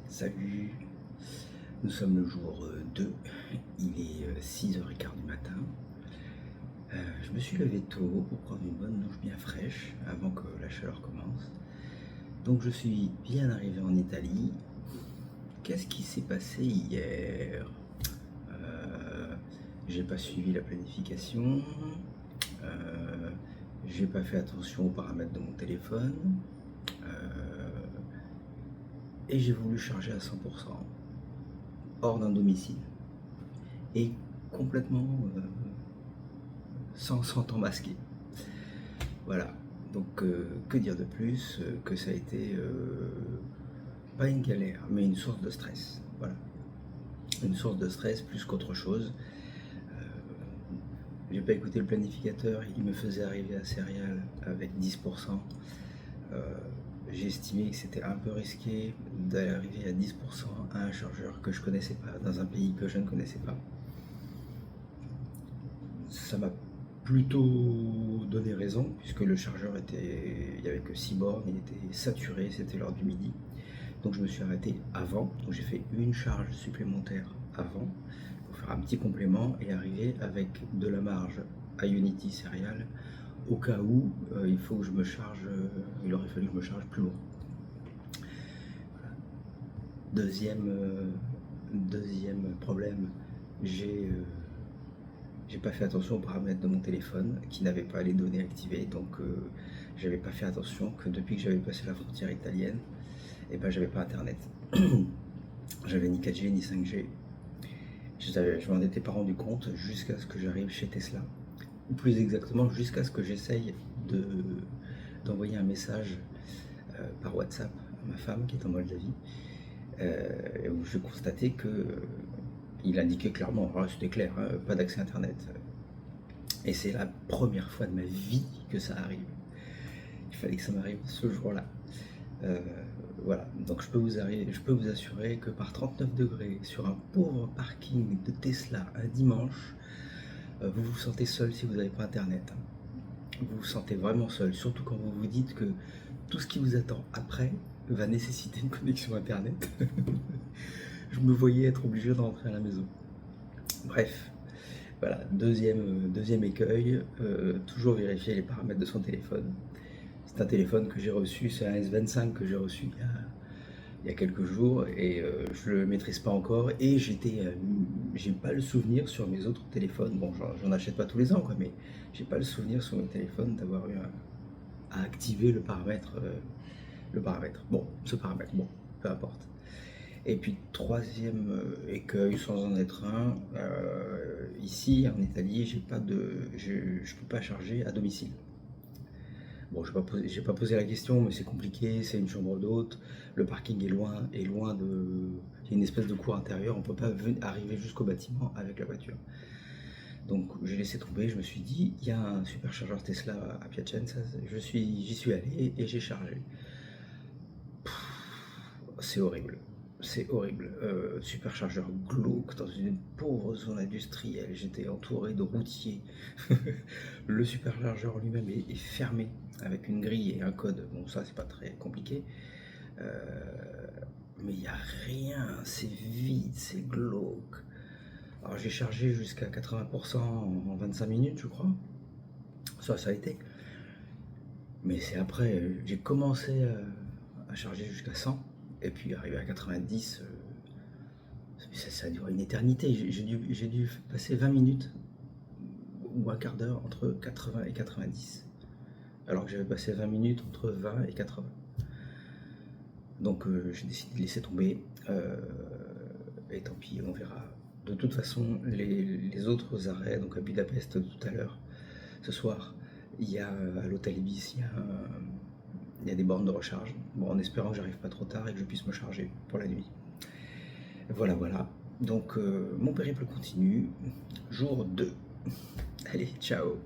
Salut, nous sommes le jour 2, il est 6h15 du matin. Je me suis levé tôt pour prendre une bonne douche bien fraîche avant que la chaleur commence. Donc je suis bien arrivé en Italie. Qu'est-ce qui s'est passé hier? J'ai pas suivi la planification, j'ai pas fait attention aux paramètres de mon téléphone, et j'ai voulu charger à 100% hors d'un domicile et complètement sans temps masqué. Voilà, donc que dire de plus que ça a été pas une galère mais une source de stress. Voilà, une source de stress plus qu'autre chose. J'ai pas écouté le planificateur, il me faisait arriver à céréales avec 10%. J'ai estimé que c'était un peu risqué d'arriver à 10% à un chargeur que je connaissais pas, dans un pays que je ne connaissais pas. Ça m'a plutôt donné raison, puisque le chargeur il n'y avait que 6 bornes, il était saturé, c'était l'heure du midi. Donc je me suis arrêté avant, donc j'ai fait une charge supplémentaire avant, pour faire un petit complément et arriver avec de la marge à Unity Serial, au cas où il faut que je me charge, il aurait fallu que je me charge plus loin. Voilà. Deuxième problème, j'ai pas fait attention aux paramètres de mon téléphone qui n'avaient pas les données activées, donc j'avais pas fait attention que depuis que j'avais passé la frontière italienne, et ben j'avais pas internet. J'avais ni 4G ni 5G. Je m'en étais pas rendu compte jusqu'à ce que j'arrive chez Tesla, ou plus exactement jusqu'à ce que j'essaye d'envoyer un message par WhatsApp à ma femme qui est en Moldavie, où je constatais que il indiquait clairement, c'était clair, hein, pas d'accès internet. Et c'est la première fois de ma vie que ça arrive. Il fallait que ça m'arrive ce jour-là. Voilà, donc je peux vous assurer que par 39 degrés sur un pauvre parking de Tesla un dimanche, vous vous sentez seul si vous n'avez pas internet. Vous vous sentez vraiment seul, surtout quand vous vous dites que tout ce qui vous attend après va nécessiter une connexion internet. Je me voyais être obligé de rentrer à la maison. Bref, voilà, deuxième écueil, toujours vérifier les paramètres de son téléphone. C'est un téléphone que j'ai reçu, c'est un S25 que j'ai reçu il y a quelques jours, et je le maîtrise pas encore, et j'ai pas le souvenir sur mes autres téléphones, bon j'en achète pas tous les ans quoi, mais j'ai pas le souvenir sur mes téléphones d'avoir eu à activer le paramètre, bon, peu importe. Et puis troisième écueil, sans en être un, ici en Italie, je peux pas charger à domicile. Bon, j'ai pas posé la question, mais c'est compliqué, c'est une chambre d'hôte, le parking est loin de... Il y a une espèce de cour intérieure, on peut pas arriver jusqu'au bâtiment avec la voiture. Donc j'ai laissé tomber, je me suis dit, il y a un superchargeur Tesla à Piacenza, j'y suis allé et j'ai chargé. C'est horrible. C'est horrible. Superchargeur glauque dans une pauvre zone industrielle. J'étais entouré de routiers. Le superchargeur lui-même est fermé avec une grille et un code. Bon, ça, c'est pas très compliqué. Mais il n'y a rien. C'est vide, c'est glauque. Alors, j'ai chargé jusqu'à 80% en 25 minutes, je crois. Ça a été. Mais c'est après, j'ai commencé à charger jusqu'à 100. Et puis arrivé à 90, ça a duré une éternité. J'ai dû passer 20 minutes ou un quart d'heure entre 80 et 90. Alors que j'avais passé 20 minutes entre 20 et 80. Donc j'ai décidé de laisser tomber. Et tant pis, on verra. De toute façon, les autres arrêts, donc à Budapest tout à l'heure, ce soir, il y a à l'hôtel Ibis, il y a des bornes de recharge, bon, en espérant que j'arrive pas trop tard et que je puisse me charger pour la nuit. Voilà. Donc mon périple continue, jour 2. Allez, ciao.